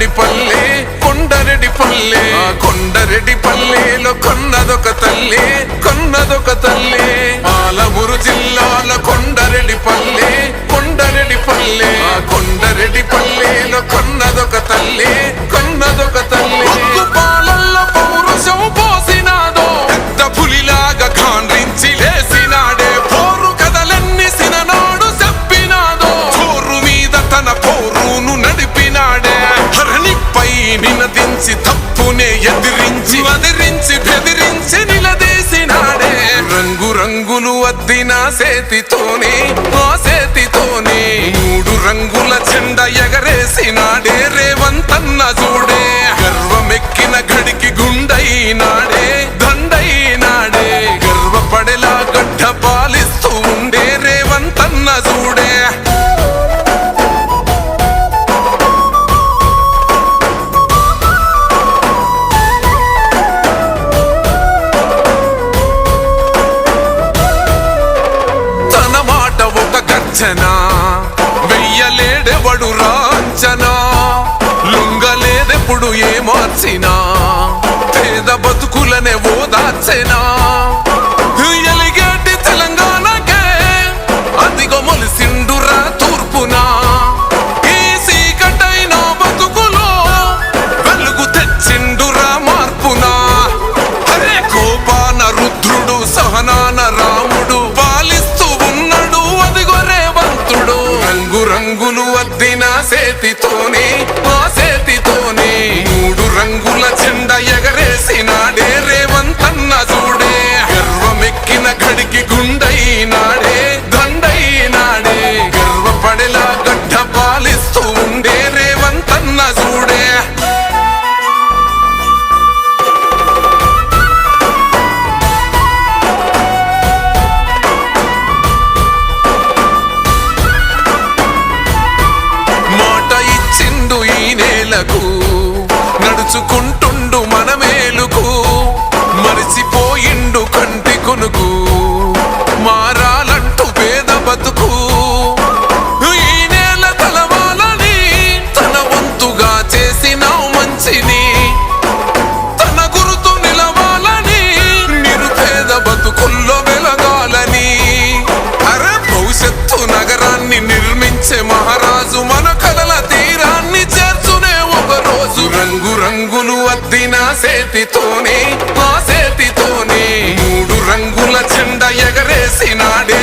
కొండరెడ్డి పల్లె కొండరెడ్డి పల్లె కొండరెడ్డి పల్లెలో కొన్నదొక తల్లి కొన్నదొక తల్లి పాలమూరు జిల్లాల కొండరెడ్డి పల్లె కొండరెడ్డి పల్లె కొండరెడ్డి పల్లెలో కొన్నదొక తల్లి కొన్నదొక తల్లి పాలల్లో పౌరుషం పోసినాదో పెద్ద పులిలాగా గాండ్రించి లేసినాడే పోరు కథలన్నీ సిననాడు చెప్పినాదో చోరు మీద తన పోరును నడిపినాడే హరణిపై నినదించి తప్పునే ఎదిరించి అదిరించి బెదిరించి నిలదీసినాడే రంగు రంగులు అద్దిన సేతితోనే ఆ సేతితోనే 3 రంగుల జెండా ఎగరేసినాడే రేవంతన్న చూడే గర్వమెక్కిన గడికి గుండైనాడే దండైనాడే గర్వపడేలా గడ్డ పాలిస్తూ ఉండే రేవంతన్న చూడే వెయ్యలేడెవడు రాంచనా లొంగలేదెప్పుడు ఏ మార్చినా పేద బతుకులనే ఓదార్చెనా ఎలిగేటి తెలంగాణకే అదిగో మొలిసిండురా తూర్పునా ఈ సీకటైన బతుకులో వెలుగు తెచ్చిండురా మార్పునా హరే కోపాన రుద్రుడు సహనాన రాముడు పాలిస్తూ ఉన్నాడు అదిగో రేవంతుడు రంగు రంగులు అద్దిన సేతితోనే ఆ సేతితోనే 3 రంగుల జెండా ఎగరేసినాడే రేవంతన్న చూడే గర్వమెక్కిన గడికి గుండైనాడే దండైనాడే గర్వపడేలా గడ్డ పాలిస్తూ ఉండే రేవంతన్న చూడే నడుచుకుంటుండు మన మేలుకు మరిచిపోయిండు కంటి కొనుకు మారాలంటూ పేద బతుకు ఈ నేల తలవాలని తన వంతుగా చేసిన మంచిని తన గురుతు నిలవాలని నిరుపేద బతుకుల్లో వెలగాలని అరే భవిష్యత్తు నగరాన్ని నిర్మించే మహారాజు మన కలల తీరాన్ని చేర్చునే ఒక రోజు రంగు రంగులు అద్దిన సేతితోనే ఆ సేతితోనే 3 రంగుల జెండా ఎగరేసినాడే